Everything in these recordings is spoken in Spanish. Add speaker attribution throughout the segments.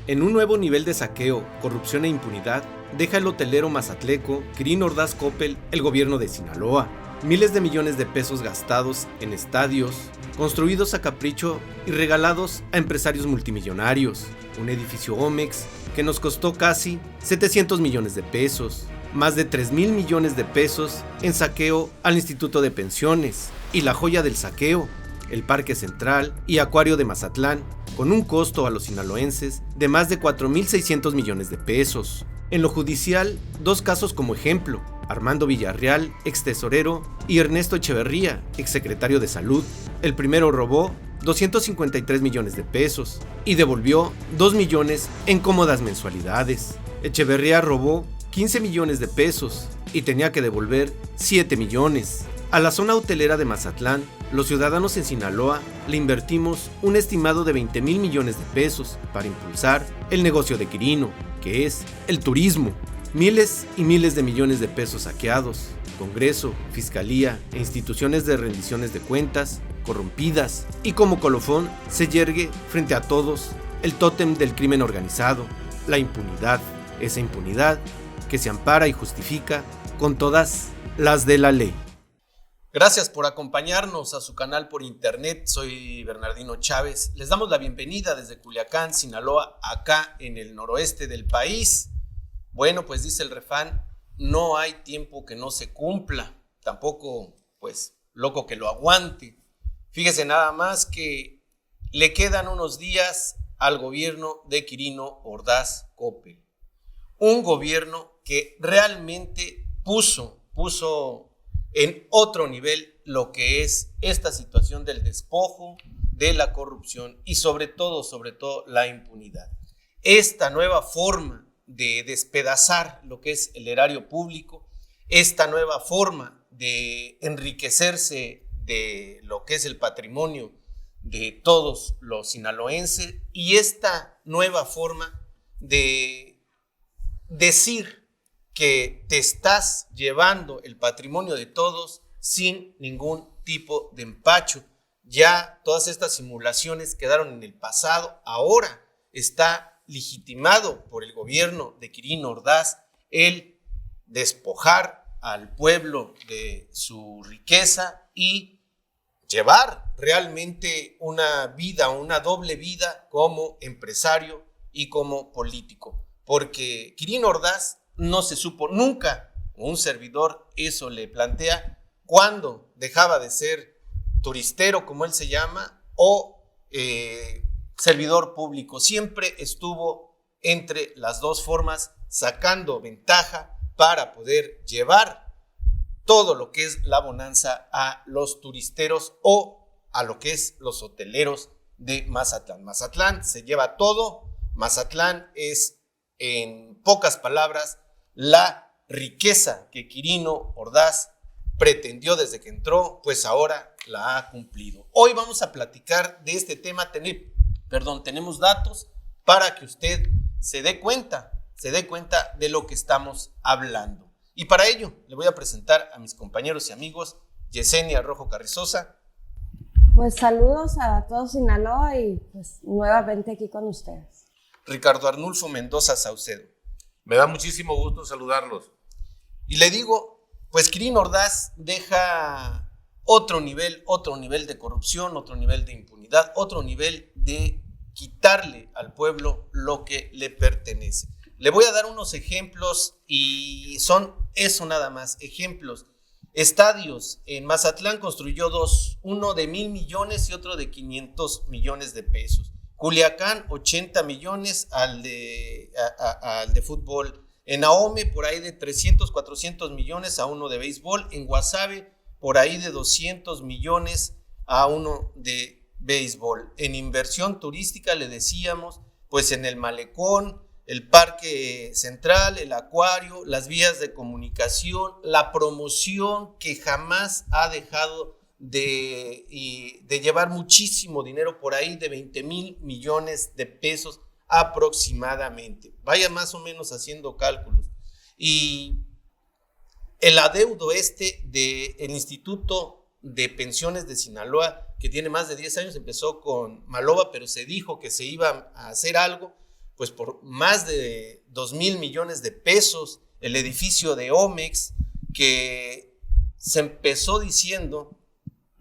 Speaker 1: En un nuevo nivel de saqueo, corrupción e impunidad, deja el hotelero mazatleco Quirino Ordaz Coppel el gobierno de Sinaloa. Miles de millones de pesos gastados en estadios, construidos a capricho y regalados a empresarios multimillonarios. Un edificio Omex que nos costó casi 700 millones de pesos. Más de 3,000 millones de pesos en saqueo al Instituto de Pensiones. Y la joya del saqueo, el Parque Central y Acuario de Mazatlán, con un costo a los sinaloenses de más de 4,600 millones de pesos. En lo judicial, dos casos como ejemplo: Armando Villarreal, ex tesorero, y Ernesto Echeverría, ex secretario de Salud. El primero robó 253 millones de pesos y devolvió 2 millones en cómodas mensualidades. Echeverría robó 15 millones de pesos y tenía que devolver 7 millones. A la zona hotelera de Mazatlán, los ciudadanos en Sinaloa le invertimos un estimado de 20,000 millones de pesos para impulsar el negocio de Quirino, que es el turismo. Miles y miles de millones de pesos saqueados, Congreso, Fiscalía e instituciones de rendiciones de cuentas corrompidas, y como colofón se yergue frente a todos el tótem del crimen organizado, la impunidad, esa impunidad que se ampara y justifica con todas las de la ley. Gracias por acompañarnos a su canal por internet. Soy Bernardino Chávez. Les damos la bienvenida desde Culiacán, Sinaloa, acá en el noroeste del país. Bueno, pues dice el refrán, no hay tiempo que no se cumpla, tampoco pues loco que lo aguante. Fíjese nada más que le quedan unos días al gobierno de Quirino Ordaz Coppel. Un gobierno que realmente puso en otro nivel lo que es esta situación del despojo, de la corrupción y sobre todo la impunidad. Esta nueva forma de despedazar lo que es el erario público, esta nueva forma de enriquecerse de lo que es el patrimonio de todos los sinaloenses y esta nueva forma de decir que te estás llevando el patrimonio de todos sin ningún tipo de empacho. Ya todas estas simulaciones quedaron en el pasado. Ahora está legitimado por el gobierno de Quirino Ordaz el despojar al pueblo de su riqueza y llevar realmente una vida, una doble vida como empresario y como político. Porque Quirino Ordaz no se supo nunca, o un servidor eso le plantea, cuándo dejaba de ser turistero, como él se llama, o servidor público. Siempre estuvo entre las dos formas, sacando ventaja para poder llevar todo lo que es la bonanza a los turisteros o a lo que es los hoteleros de Mazatlán. Mazatlán se lleva todo. Mazatlán es, en pocas palabras, la riqueza que Quirino Ordaz pretendió desde que entró, pues ahora la ha cumplido. Hoy vamos a platicar de este tema. Tenemos datos para que usted se dé cuenta de lo que estamos hablando. Y para ello le voy a presentar a mis compañeros y amigos. Yesenia Rojo Carrizosa.
Speaker 2: Pues saludos a todos Sinaloa y pues nuevamente aquí con ustedes.
Speaker 1: Ricardo Arnulfo Mendoza Saucedo.
Speaker 3: Me da muchísimo gusto saludarlos.
Speaker 1: Y le digo, pues Quirino Ordaz deja otro nivel de corrupción, otro nivel de impunidad, otro nivel de quitarle al pueblo lo que le pertenece. Le voy a dar unos ejemplos y son eso nada más, ejemplos. Estadios, en Mazatlán construyó dos, uno de 1,000 millones y otro de 500 millones de pesos. Culiacán, 80 millones al de fútbol. En Ahome, por ahí de 300, 400 millones a uno de béisbol. En Guasave, por ahí de 200 millones a uno de béisbol. En inversión turística, le decíamos, pues en el Malecón, el Parque Central, el Acuario, las vías de comunicación, la promoción que jamás ha dejado de llevar muchísimo dinero, por ahí de 20,000 millones de pesos aproximadamente. Vaya más o menos haciendo cálculos. Y el adeudo del Instituto de Pensiones de Sinaloa, que tiene más de 10 años, empezó con Maloba, pero se dijo que se iba a hacer algo, pues por más de 2,000 millones de pesos, el edificio de Omex, que se empezó diciendo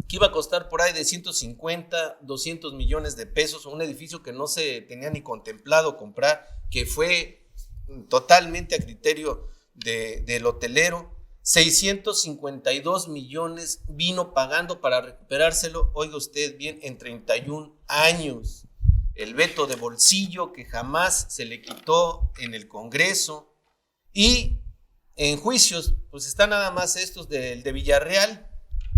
Speaker 1: que iba a costar por ahí de 150, 200 millones de pesos, un edificio que no se tenía ni contemplado comprar, que fue totalmente a criterio del hotelero. 652 millones vino pagando para recuperárselo, oiga usted bien, en 31 años. El veto de bolsillo que jamás se le quitó en el Congreso. Y en juicios, pues están nada más estos de Villarreal,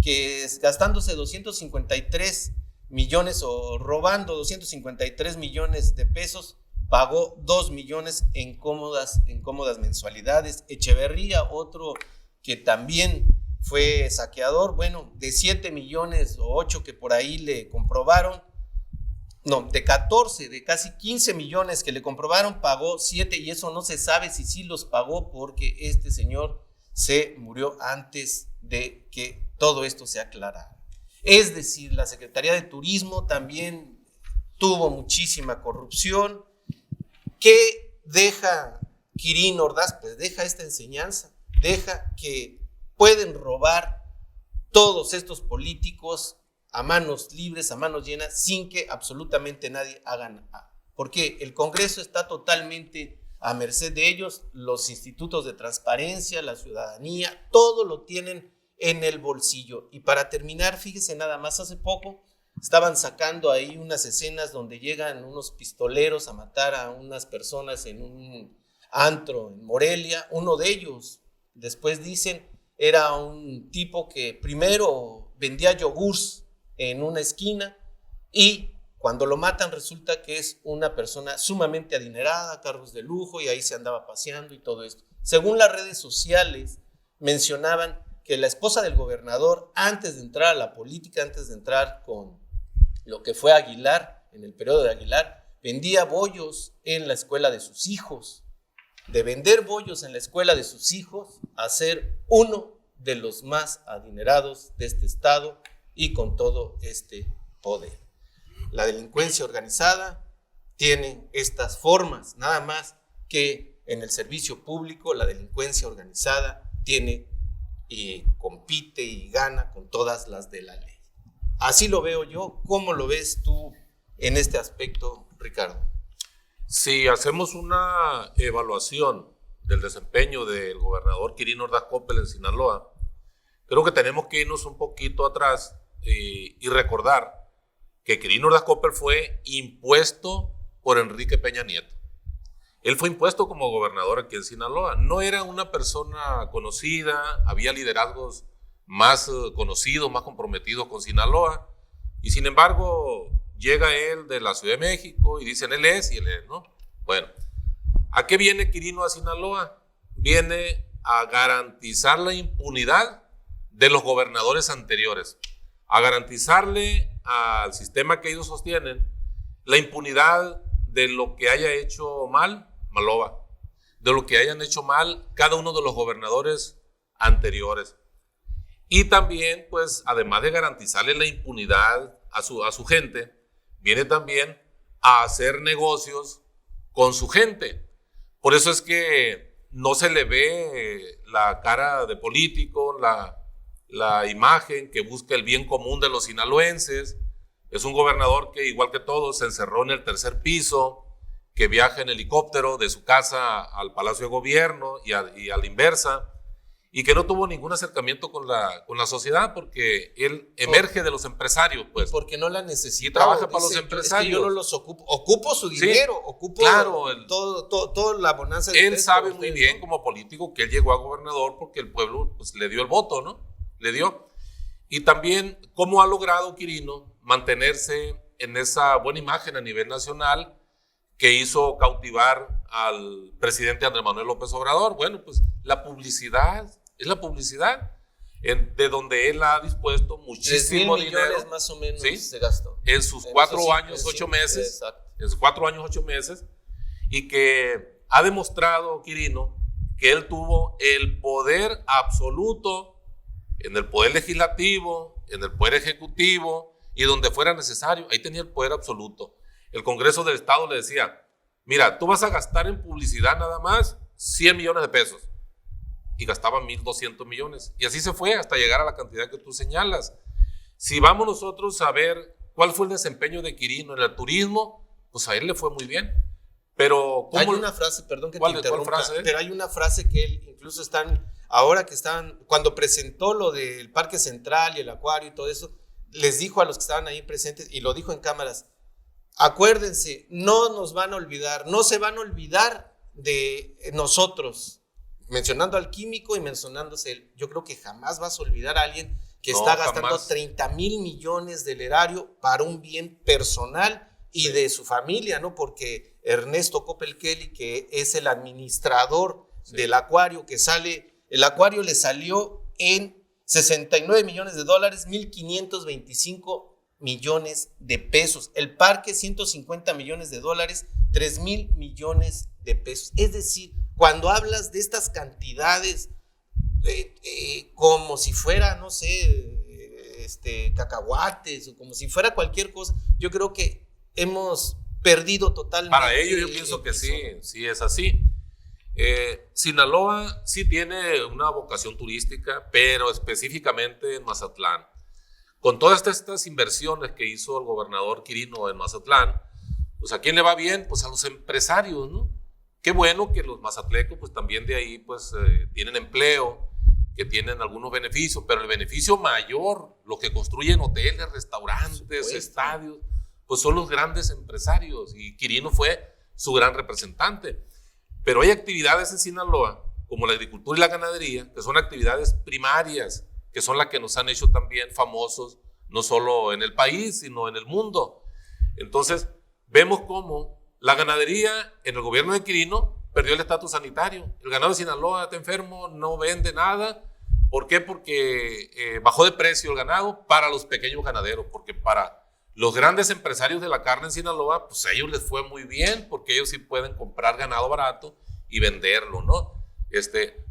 Speaker 1: que gastándose 253 millones o robando 253 millones de pesos, pagó 2 millones en cómodas mensualidades. Echeverría, otro que también fue saqueador, bueno, de 7 millones o 8 que por ahí le comprobaron, no, de 14, de casi 15 millones que le comprobaron, pagó 7, y eso no se sabe si sí los pagó, porque este señor se murió antes de que todo esto se aclarara. Es decir, la Secretaría de Turismo también tuvo muchísima corrupción. ¿Qué deja Quirino Ordaz? Pues deja esta enseñanza, deja que pueden robar todos estos políticos a manos libres, a manos llenas, sin que absolutamente nadie haga nada. Porque el Congreso está totalmente a merced de ellos, los institutos de transparencia, la ciudadanía, todo lo tienen en el bolsillo. Y para terminar, fíjese nada más, hace poco estaban sacando ahí unas escenas donde llegan unos pistoleros a matar a unas personas en un antro en Morelia. Uno de ellos, después dicen, era un tipo que primero vendía yogurts en una esquina, y cuando lo matan resulta que es una persona sumamente adinerada, carros de lujo, y ahí se andaba paseando y todo esto. Según las redes sociales, mencionaban que la esposa del gobernador, antes de entrar a la política, antes de entrar con lo que fue Aguilar, en el periodo de Aguilar, vendía bollos en la escuela de sus hijos. De vender bollos en la escuela de sus hijos a ser uno de los más adinerados de este estado y con todo este poder. La delincuencia organizada tiene estas formas, nada más que en el servicio público la delincuencia organizada tiene y compite y gana con todas las de la ley. Así lo veo yo. ¿Cómo lo ves tú en este aspecto, Ricardo?
Speaker 3: Si hacemos una evaluación del desempeño del gobernador Quirino Ordaz Coppel en Sinaloa, creo que tenemos que irnos un poquito atrás y recordar que Quirino Ordaz Coppel fue impuesto por Enrique Peña Nieto. Él fue impuesto como gobernador aquí en Sinaloa. No era una persona conocida, había liderazgos más conocidos, más comprometidos con Sinaloa, y sin embargo llega él de la Ciudad de México y dicen él es y él es, ¿no? Bueno, ¿a qué viene Quirino a Sinaloa? Viene a garantizar la impunidad de los gobernadores anteriores, a garantizarle al sistema que ellos sostienen la impunidad de lo que haya hecho mal Maloba, de lo que hayan hecho mal cada uno de los gobernadores anteriores. Y también, pues, además de garantizarle la impunidad a su gente, viene también a hacer negocios con su gente. Por eso es que no se le ve la cara de político, la imagen que busca el bien común de los sinaloenses. Es un gobernador que, igual que todos, se encerró en el tercer piso, que viaja en helicóptero de su casa al Palacio de Gobierno y a la inversa, y que no tuvo ningún acercamiento con la sociedad, porque él emerge de los empresarios, pues.
Speaker 1: Porque no la necesita.
Speaker 3: Y trabaja para los empresarios.
Speaker 1: Es que yo no los ocupo su dinero, sí, ocupo
Speaker 3: claro,
Speaker 1: todo la bonanza.
Speaker 3: Él sabe muy bien, ¿no?, como político, que él llegó a gobernador porque el pueblo, pues, le dio el voto, ¿no? Le dio. Y también cómo ha logrado Quirino mantenerse en esa buena imagen a nivel nacional, que hizo cautivar al presidente Andrés Manuel López Obrador. Bueno, pues la publicidad, es la publicidad, de donde él ha dispuesto muchísimo dinero.
Speaker 1: Más o menos,
Speaker 3: ¿sí?,
Speaker 1: se gastó.
Speaker 3: En sus 4 años, 8 meses.
Speaker 1: Exacto.
Speaker 3: En sus 4 años, 8 meses. Y que ha demostrado Quirino que él tuvo el poder absoluto en el poder legislativo, en el poder ejecutivo y donde fuera necesario. Ahí tenía el poder absoluto. El Congreso del Estado le decía, mira, tú vas a gastar en publicidad nada más 100 millones de pesos. Y gastaban 1,200 millones. Y así se fue hasta llegar a la cantidad que tú señalas. Si vamos nosotros a ver cuál fue el desempeño de Quirino en el turismo, pues a él le fue muy bien. Pero
Speaker 1: hay una frase, perdón que te interrumpa,
Speaker 3: ¿cuál frase?
Speaker 1: Pero hay una frase que él incluso cuando presentó lo del Parque Central y el acuario y todo eso, les dijo a los que estaban ahí presentes, y lo dijo en cámaras: acuérdense, no nos van a olvidar, no se van a olvidar de nosotros, mencionando al químico y mencionándose él. Yo creo que jamás vas a olvidar a alguien que está gastando jamás. 30,000 millones del erario para un bien personal y de su familia, ¿no? Porque Ernesto Coppel Kelly, que es el administrador del acuario, el acuario le salió en $69 millones, 1,525 millones de pesos. El parque, $150 millones, 3,000 millones de pesos. Es decir, cuando hablas de estas cantidades, como si fuera, no sé, cacahuates, o como si fuera cualquier cosa, yo creo que hemos perdido totalmente.
Speaker 3: Para ello yo pienso que sí es así. Sinaloa sí tiene una vocación turística, pero específicamente en Mazatlán. Con todas estas inversiones que hizo el gobernador Quirino en Mazatlán, pues ¿a quién le va bien? Pues a los empresarios, ¿no? Qué bueno que los mazatlecos pues también de ahí pues tienen empleo, que tienen algunos beneficios, pero el beneficio mayor, los que construyen hoteles, restaurantes, estadios, pues son los grandes empresarios, y Quirino fue su gran representante. Pero hay actividades en Sinaloa, como la agricultura y la ganadería, que son actividades primarias, que son las que nos han hecho también famosos, no solo en el país, sino en el mundo. Entonces, vemos cómo la ganadería en el gobierno de Quirino perdió el estatus sanitario. El ganado de Sinaloa está enfermo, no vende nada. ¿Por qué? Porque bajó de precio el ganado para los pequeños ganaderos, porque para los grandes empresarios de la carne en Sinaloa, pues a ellos les fue muy bien, porque ellos sí pueden comprar ganado barato y venderlo, ¿no?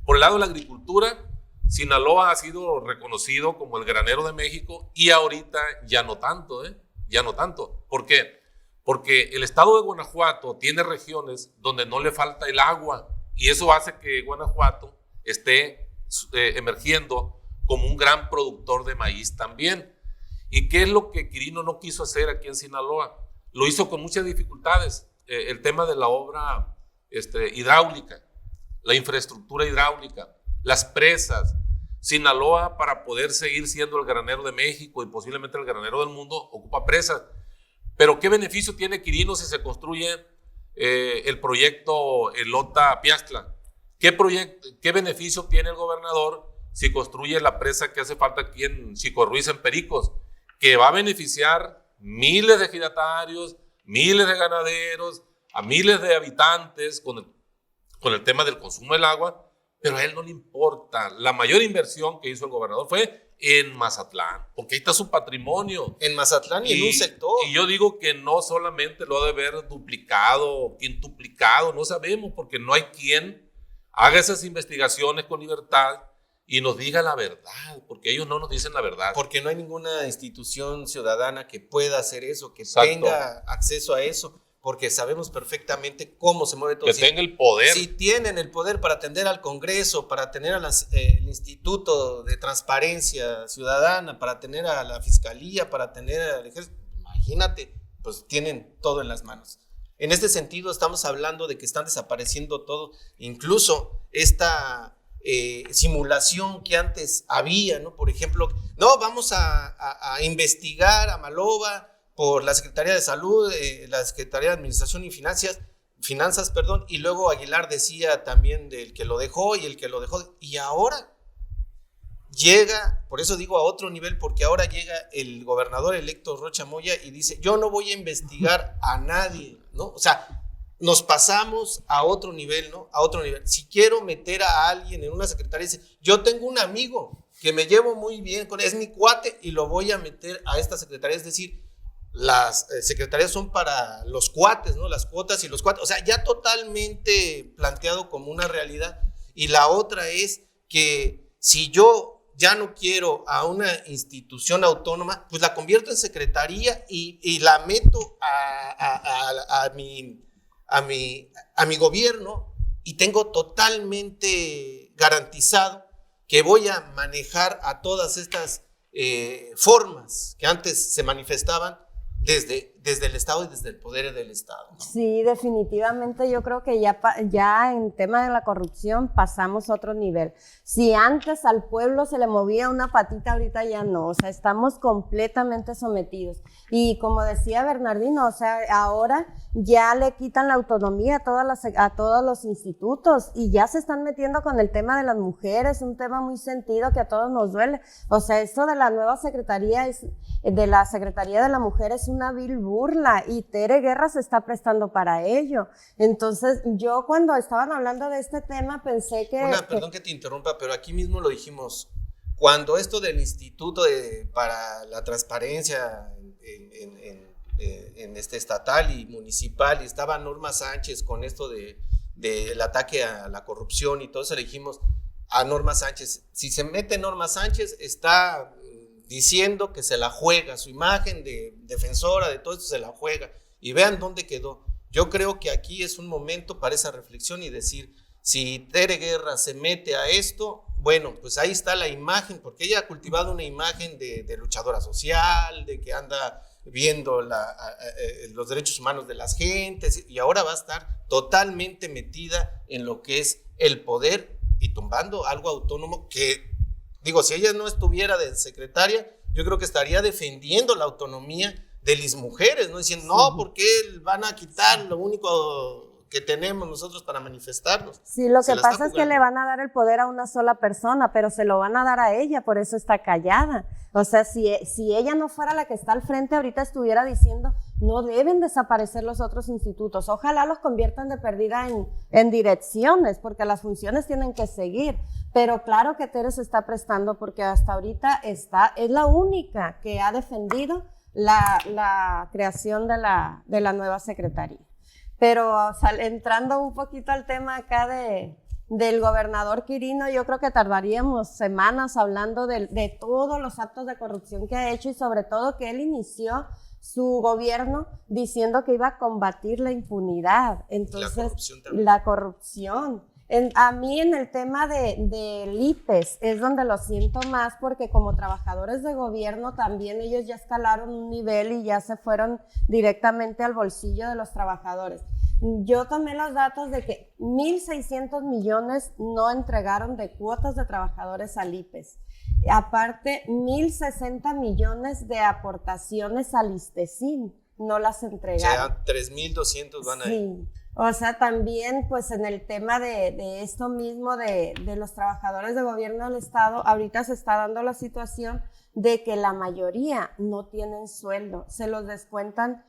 Speaker 3: Por el lado de la agricultura, Sinaloa ha sido reconocido como el granero de México, y ahorita ya no tanto, ya no tanto. ¿Por qué? Porque el estado de Guanajuato tiene regiones donde no le falta el agua, y eso hace que Guanajuato esté emergiendo como un gran productor de maíz también. ¿Y qué es lo que Quirino no quiso hacer aquí en Sinaloa? Lo hizo con muchas dificultades. El tema de la obra hidráulica, la infraestructura hidráulica, las presas. Sinaloa, para poder seguir siendo el granero de México y posiblemente el granero del mundo, ocupa presas. Pero ¿qué beneficio tiene Quirino si se construye el proyecto Elota-Piastla? ¿Qué beneficio tiene el gobernador si construye la presa que hace falta aquí en Chico Ruiz, en Pericos, que va a beneficiar miles de ejidatarios, miles de ganaderos, a miles de habitantes con el tema del consumo del agua? Pero a él no le importa. La mayor inversión que hizo el gobernador fue en Mazatlán, porque ahí está su patrimonio.
Speaker 1: En Mazatlán y en un sector.
Speaker 3: Y yo digo que no solamente lo ha de haber duplicado, quintuplicado, no sabemos, porque no hay quien haga esas investigaciones con libertad y nos diga la verdad, porque ellos no nos dicen la verdad.
Speaker 1: Porque no hay ninguna institución ciudadana que pueda hacer eso, que
Speaker 3: Exacto.
Speaker 1: tenga acceso a eso, porque sabemos perfectamente cómo se mueve todo.
Speaker 3: Que tenga el poder.
Speaker 1: Si tienen el poder para atender al Congreso, para atender al Instituto de Transparencia Ciudadana, para atender a la Fiscalía, para atender al Ejército, imagínate, pues tienen todo en las manos. En este sentido estamos hablando de que están desapareciendo todo, incluso esta simulación que antes había, ¿no? Por ejemplo, no, vamos a investigar a Maloba por la Secretaría de Salud, la Secretaría de Administración y Finanzas, y luego Aguilar decía también del que lo dejó y el que lo dejó, y ahora llega, por eso digo a otro nivel, porque ahora llega el gobernador electo Rocha Moya y dice: yo no voy a investigar a nadie, ¿no? O sea, nos pasamos a otro nivel, ¿no? A otro nivel. Si quiero meter a alguien en una secretaría, dice: yo tengo un amigo que me llevo muy bien con él, es mi cuate, y lo voy a meter a esta secretaría. Es decir, las secretarías son para los cuates, ¿no? Las cuotas y los cuates. O sea, ya totalmente planteado como una realidad. Y la otra es que si yo ya no quiero a una institución autónoma, pues la convierto en secretaría y la meto a
Speaker 4: a mi gobierno y tengo totalmente garantizado que voy a manejar a todas estas formas que antes se manifestaban desde el Estado y desde el poder del Estado, ¿no?
Speaker 2: Sí, definitivamente yo creo que ya en tema de la corrupción pasamos a otro nivel. Si antes al pueblo se le movía una patita, ahorita ya no, o sea, estamos completamente sometidos. Y como decía Bernardino, o sea, ahora ya le quitan la autonomía a todos los institutos y ya se están metiendo con el tema de las mujeres, un tema muy sentido que a todos nos duele. O sea, esto de la nueva Secretaría de la Secretaría de la Mujer es una vil burla y Tere Guerra se está prestando para ello. Entonces, yo cuando estaban hablando de este tema pensé que...
Speaker 4: Perdón que te interrumpa, pero aquí mismo lo dijimos. Cuando esto del Instituto para la Transparencia en estatal y municipal, y estaba Norma Sánchez con esto del ataque a la corrupción y todo eso, le dijimos a Norma Sánchez, si se mete Norma Sánchez, está diciendo que se la juega, su imagen de defensora de todo esto se la juega, y vean dónde quedó. Yo creo que aquí es un momento para esa reflexión y decir, si Tere Guerra se mete a esto, bueno, pues ahí está la imagen, porque ella ha cultivado una imagen de luchadora social, de que anda viendo los derechos humanos de las gentes, y ahora va a estar totalmente metida en lo que es el poder y tumbando algo autónomo que, digo, si ella no estuviera de secretaria, yo creo que estaría defendiendo la autonomía de las mujeres, ¿no? Diciendo, no, ¿por qué van a quitar lo único que tenemos nosotros para manifestarnos?
Speaker 2: Sí, lo que pasa es que le van a dar el poder a una sola persona, pero se lo van a dar a ella, por eso está callada. O sea, si ella no fuera la que está al frente, ahorita estuviera diciendo, no deben desaparecer los otros institutos. Ojalá los conviertan de perdida en direcciones, porque las funciones tienen que seguir. Pero claro que Tere se está prestando, porque hasta ahorita es la única que ha defendido la creación de la nueva secretaría. Pero entrando un poquito al tema acá del gobernador Quirino, yo creo que tardaríamos semanas hablando de todos los actos de corrupción que ha hecho y sobre todo que él inició su gobierno diciendo que iba a combatir la impunidad. Entonces, la corrupción. A mí en el tema del IPES es donde lo siento más, porque como trabajadores de gobierno también ellos ya escalaron un nivel y ya se fueron directamente al bolsillo de los trabajadores. Yo tomé los datos de que 1.600 millones no entregaron de cuotas de trabajadores al IPES. Aparte, 1.060 millones de aportaciones al ISTESIN no las entregaron.
Speaker 4: O sea, 3.200 van ahí.
Speaker 2: Sí. O sea, también pues en el tema de esto mismo de los trabajadores de gobierno del Estado, ahorita se está dando la situación de que la mayoría no tienen sueldo, se los descuentan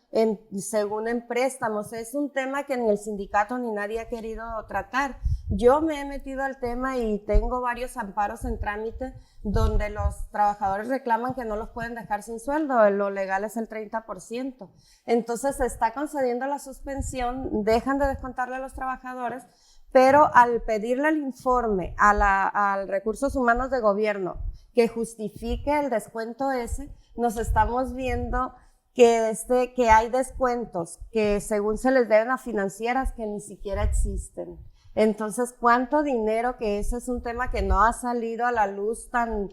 Speaker 2: según en préstamos. Es un tema que ni el sindicato ni nadie ha querido tratar. Yo me he metido al tema y tengo varios amparos en trámite donde los trabajadores reclaman que no los pueden dejar sin sueldo, lo legal es el 30%. Entonces se está concediendo la suspensión, dejan de descontarle a los trabajadores, pero al pedirle el informe al Recursos Humanos de Gobierno que justifique el descuento ese, nos estamos viendo que hay descuentos que según se les deben a financieras que ni siquiera existen. Entonces, ¿cuánto dinero? Que ese es un tema que no ha salido a la luz tan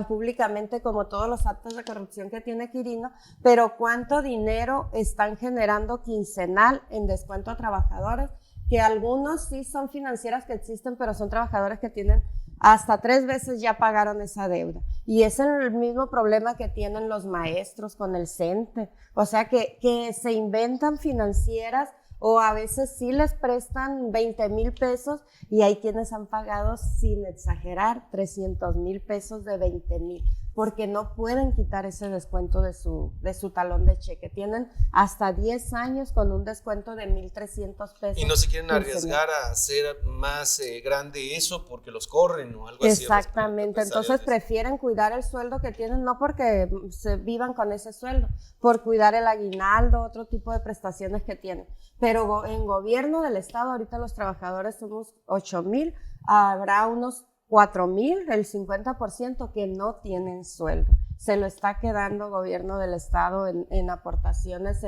Speaker 2: públicamente como todos los actos de corrupción que tiene Quirino, pero ¿cuánto dinero están generando quincenal en descuento a trabajadores? Que algunos sí son financieras que existen, pero son trabajadores que tienen hasta 3 veces ya pagaron esa deuda. Y ese es el mismo problema que tienen los maestros con el CENTE. O sea, que se inventan financieras o a veces sí les prestan 20,000 pesos y hay quienes han pagado, sin exagerar, 300,000 pesos de 20,000, porque no pueden quitar ese descuento de su talón de cheque. Tienen hasta 10 años con un descuento de 1,300 pesos.
Speaker 4: Y no se quieren arriesgar a hacer más grande eso porque los corren o algo así.
Speaker 2: Exactamente, entonces prefieren cuidar el sueldo que tienen, no porque se vivan con ese sueldo, por cuidar el aguinaldo, otro tipo de prestaciones que tienen. Pero en gobierno del Estado, ahorita los trabajadores somos 8,000, habrá unos 4,000, el 50% que no tienen sueldo. Se lo está quedando gobierno del Estado en aportaciones,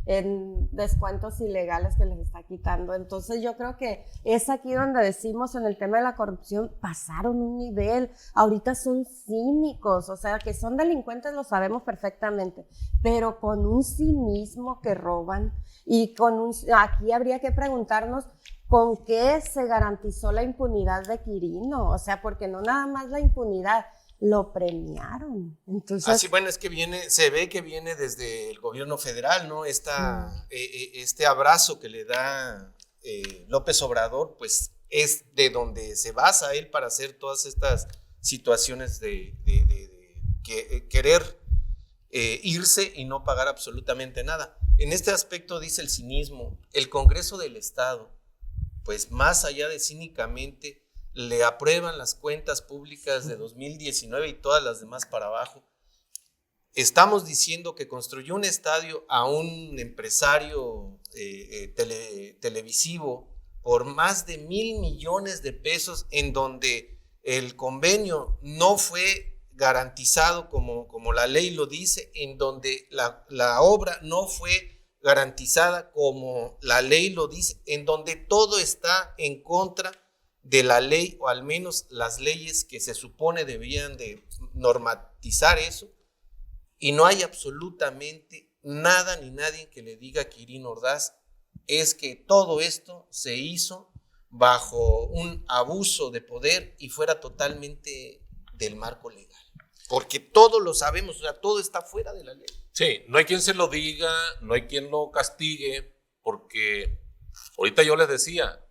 Speaker 2: en descuentos ilegales que les está quitando. Entonces yo creo que es aquí donde decimos en el tema de la corrupción, pasaron un nivel, ahorita son cínicos, o sea, que son delincuentes lo sabemos perfectamente, pero con un cinismo que roban y aquí habría que preguntarnos ¿con qué se garantizó la impunidad de Quirino? O sea, porque no nada más la impunidad, lo premiaron. Entonces,
Speaker 4: así, bueno, es que se ve que viene desde el gobierno federal, ¿no? Este abrazo que le da López Obrador, pues es de donde se basa él para hacer todas estas situaciones de querer irse y no pagar absolutamente nada. En este aspecto dice el cinismo, el Congreso del Estado, pues más allá de cínicamente, le aprueban las cuentas públicas de 2019 y todas las demás para abajo. Estamos diciendo que construyó un estadio a un empresario televisivo por más de 1,000 millones de pesos, en donde el convenio no fue garantizado como la ley lo dice, en donde la obra no fue garantizada como la ley lo dice, en donde todo está en contra de la ley, o al menos las leyes que se supone debían de normatizar eso, y no hay absolutamente nada ni nadie que le diga a Quirino Ordaz es que todo esto se hizo bajo un abuso de poder y fuera totalmente del marco legal, porque todo lo sabemos, o sea, todo está fuera de la ley.
Speaker 3: Sí, no hay quien se lo diga, no hay quien lo castigue, porque ahorita yo les decía,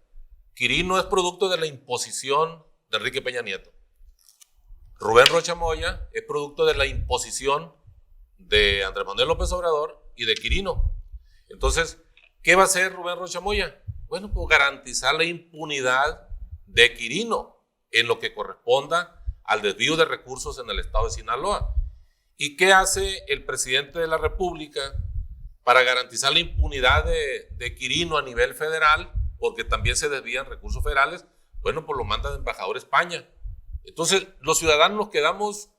Speaker 3: Quirino es producto de la imposición de Enrique Peña Nieto. Rubén Rocha Moya es producto de la imposición de Andrés Manuel López Obrador y de Quirino. Entonces, ¿qué va a hacer Rubén Rocha Moya? Bueno, pues garantizar la impunidad de Quirino en lo que corresponda al desvío de recursos en el estado de Sinaloa. ¿Y qué hace el presidente de la República para garantizar la impunidad de Quirino a nivel federal? Porque también se desvían recursos federales. Bueno, pues lo manda de embajador a España. Entonces, los ciudadanos nos quedamos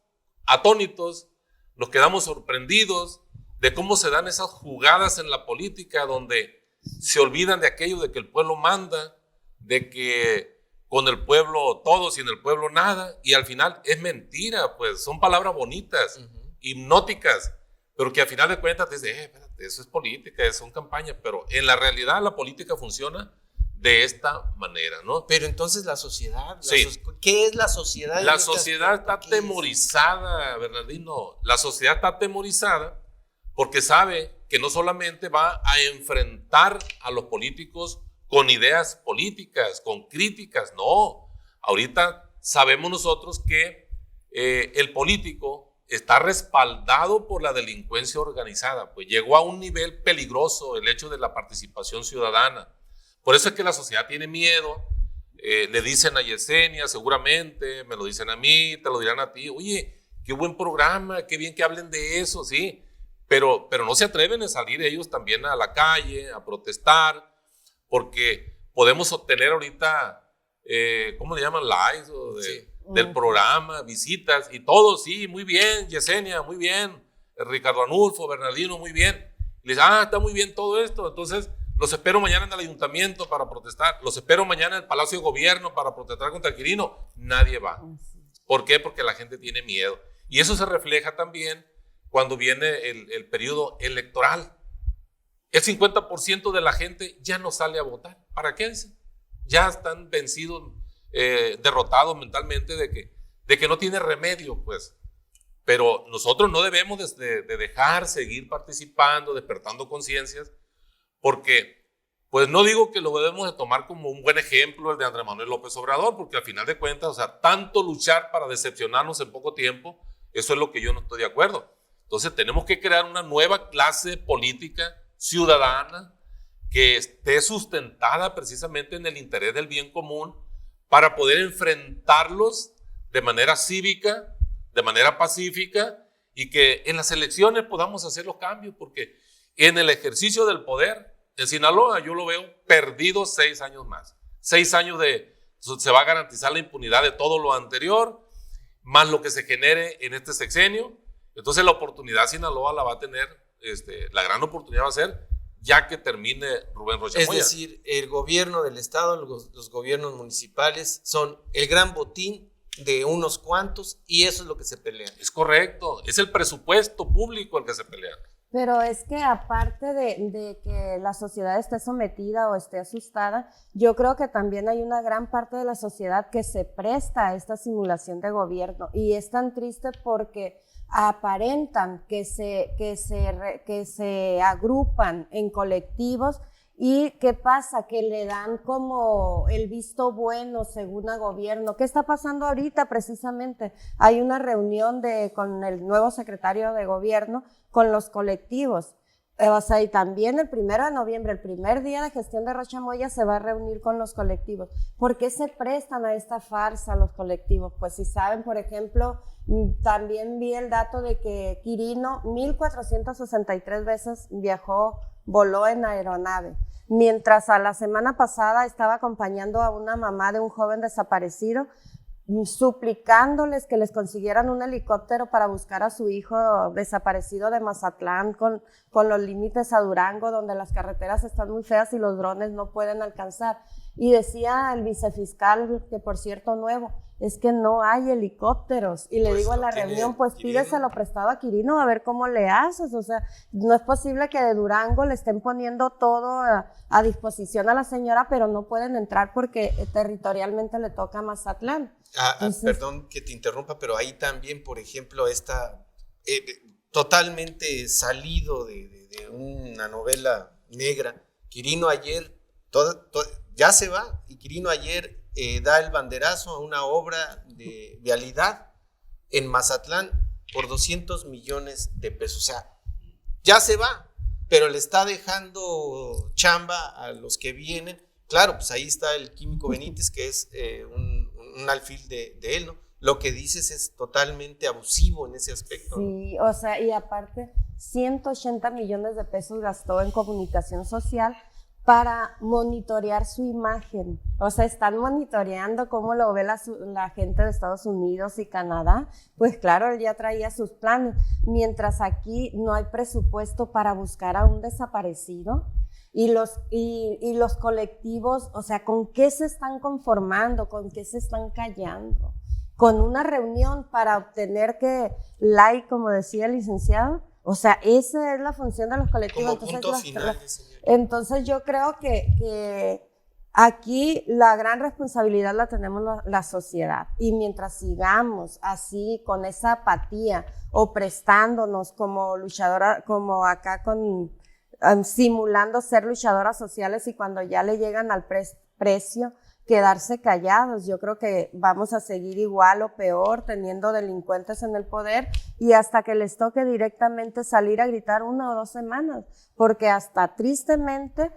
Speaker 3: atónitos, nos quedamos sorprendidos de cómo se dan esas jugadas en la política donde se olvidan de aquello de que el pueblo manda, de que con el pueblo todo, sin el pueblo nada, y al final es mentira, pues son palabras bonitas, hipnóticas, pero que al final de cuentas te dicen, espérate, eso es política, son campañas, pero en la realidad la política funciona de esta manera, ¿no?
Speaker 4: Pero entonces la sociedad,
Speaker 3: Sí.
Speaker 4: ¿Qué es la sociedad?
Speaker 3: La sociedad está atemorizada, Bernardino. La sociedad está atemorizada porque sabe que no solamente va a enfrentar a los políticos con ideas políticas, con críticas, no. Ahorita sabemos nosotros que el político está respaldado por la delincuencia organizada, pues llegó a un nivel peligroso el hecho de la participación ciudadana. Por eso es que la sociedad tiene miedo, le dicen a Yesenia, seguramente, me lo dicen a mí, te lo dirán a ti, oye, qué buen programa, qué bien que hablen de eso, sí, pero no se atreven a salir ellos también a la calle, a protestar, porque podemos obtener ahorita, ¿cómo le llaman? Likes del programa, visitas y todo, sí, muy bien, Yesenia, muy bien, Ricardo Anulfo, Bernardino, muy bien. Y les dicen, está muy bien todo esto, entonces los espero mañana en el ayuntamiento para protestar, los espero mañana en el Palacio de Gobierno para protestar contra el Quirino. Nadie va. ¿Por qué? Porque la gente tiene miedo. Y eso se refleja también cuando viene el periodo electoral. El 50% de la gente ya no sale a votar. ¿Para qué? Ya están vencidos, derrotados mentalmente de que no tiene remedio, pues. Pero nosotros no debemos de dejar seguir participando, despertando conciencias, porque, pues no digo que lo debemos de tomar como un buen ejemplo el de Andrés Manuel López Obrador, porque al final de cuentas, o sea, tanto luchar para decepcionarnos en poco tiempo, eso es lo que yo no estoy de acuerdo. Entonces tenemos que crear una nueva clase política ciudadana que esté sustentada precisamente en el interés del bien común para poder enfrentarlos de manera cívica, de manera pacífica, y que en las elecciones podamos hacer los cambios, porque en el ejercicio del poder, en Sinaloa yo lo veo perdido 6 años más. 6 años se va a garantizar la impunidad de todo lo anterior, más lo que se genere en este sexenio. Entonces la oportunidad Sinaloa la va a tener, la gran oportunidad va a ser ya que termine Rubén Rocha
Speaker 4: Es
Speaker 3: Moya.
Speaker 4: decir, el gobierno del estado, los gobiernos municipales son el gran botín de unos cuantos y eso es lo que se pelea.
Speaker 3: Es correcto, es el presupuesto público el que se pelea.
Speaker 2: Pero es que aparte de que la sociedad esté sometida o esté asustada, yo creo que también hay una gran parte de la sociedad que se presta a esta simulación de gobierno y es tan triste porque aparentan que se agrupan en colectivos. ¿Y qué pasa? Que le dan como el visto bueno según a gobierno. ¿Qué está pasando ahorita precisamente? Hay una reunión con el nuevo secretario de gobierno con los colectivos. O sea, y también el 1 de noviembre, el primer día de gestión de Rocha Moya, se va a reunir con los colectivos. ¿Por qué se prestan a esta farsa los colectivos? Pues si saben, por ejemplo, también vi el dato de que Quirino 1,463 veces voló en aeronave, mientras a la semana pasada estaba acompañando a una mamá de un joven desaparecido, suplicándoles que les consiguieran un helicóptero para buscar a su hijo desaparecido de Mazatlán con los límites a Durango, donde las carreteras están muy feas y los drones no pueden alcanzar. Y decía el vicefiscal, que por cierto nuevo, es que no hay helicópteros. Y le digo en la reunión, pues pídeselo prestado a Quirino a ver cómo le haces. O sea, no es posible que de Durango le estén poniendo todo a disposición a la señora, pero no pueden entrar porque territorialmente le toca a Mazatlán. Entonces,
Speaker 4: perdón que te interrumpa, pero ahí también, por ejemplo, está totalmente salido de una novela negra. Quirino ayer ya se va y Quirino ayer da el banderazo a una obra de vialidad en Mazatlán por 200 millones de pesos. O sea, ya se va, pero le está dejando chamba a los que vienen. Claro, pues ahí está el Químico Benítez, que es un alfil de él, ¿no? Lo que dices es totalmente abusivo en ese aspecto.
Speaker 2: Sí, o sea, y aparte, 180 millones de pesos gastó en comunicación social para monitorear su imagen. O sea, están monitoreando cómo lo ve la gente de Estados Unidos y Canadá. Pues claro, él ya traía sus planes. Mientras aquí no hay presupuesto para buscar a un desaparecido. Y los colectivos, o sea, ¿con qué se están conformando? ¿Con qué se están callando? ¿Con una reunión para obtener like, como decía el licenciado? O sea, esa es la función de los colectivos.
Speaker 4: Como punto final.
Speaker 2: Entonces yo creo que aquí la gran responsabilidad la tenemos la sociedad. Y mientras sigamos así, con esa apatía o prestándonos como luchadora, como acá simulando ser luchadoras sociales y cuando ya le llegan al precio, quedarse callados. Yo creo que vamos a seguir igual o peor teniendo delincuentes en el poder y hasta que les toque directamente salir a gritar 1 o 2 semanas, porque hasta tristemente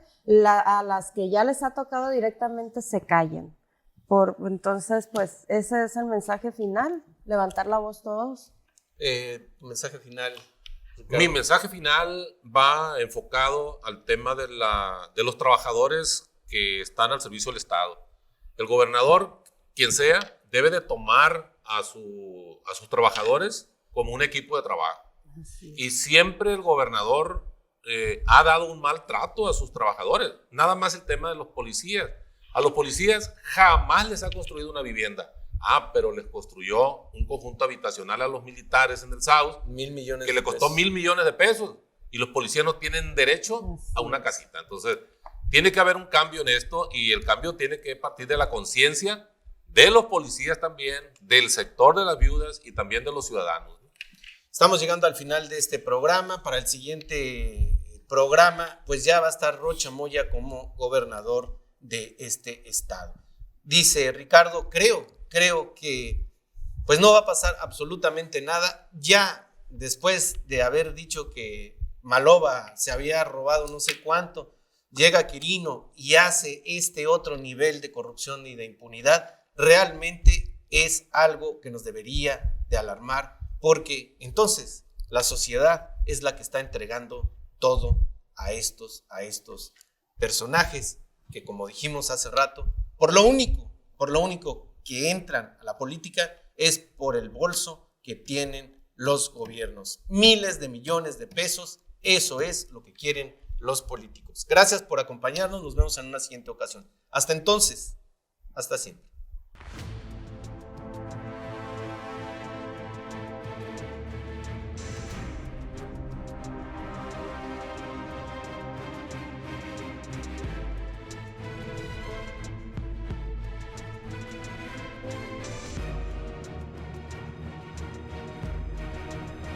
Speaker 2: a las que ya les ha tocado directamente se callen. Entonces, pues ese es el mensaje final, levantar la voz todos.
Speaker 4: Tu mensaje final.
Speaker 3: Mi mensaje final va enfocado al tema de los trabajadores que están al servicio del Estado. El gobernador, quien sea, debe de tomar a sus trabajadores como un equipo de trabajo. Sí. Y siempre el gobernador ha dado un mal trato a sus trabajadores. Nada más el tema de los policías. A los policías jamás les ha construido una vivienda. Pero les construyó un conjunto habitacional a los militares en el South.
Speaker 4: 1,000 millones
Speaker 3: que le costó 1,000 millones de pesos. Y los policías no tienen derecho a una casita. Entonces, tiene que haber un cambio en esto y el cambio tiene que partir de la conciencia de los policías también, del sector de las viudas y también de los ciudadanos.
Speaker 4: Estamos llegando al final de este programa. Para el siguiente programa, pues ya va a estar Rocha Moya como gobernador de este estado. Dice Ricardo, creo que pues no va a pasar absolutamente nada. Ya después de haber dicho que Maloba se había robado no sé cuánto, llega Quirino y hace este otro nivel de corrupción y de impunidad, realmente es algo que nos debería de alarmar, porque entonces la sociedad es la que está entregando todo a estos personajes que, como dijimos hace rato, por lo único que entran a la política es por el bolso que tienen los gobiernos. Miles de millones de pesos, eso es lo que quieren los políticos. Gracias por acompañarnos, nos vemos en una siguiente ocasión. Hasta entonces, hasta siempre.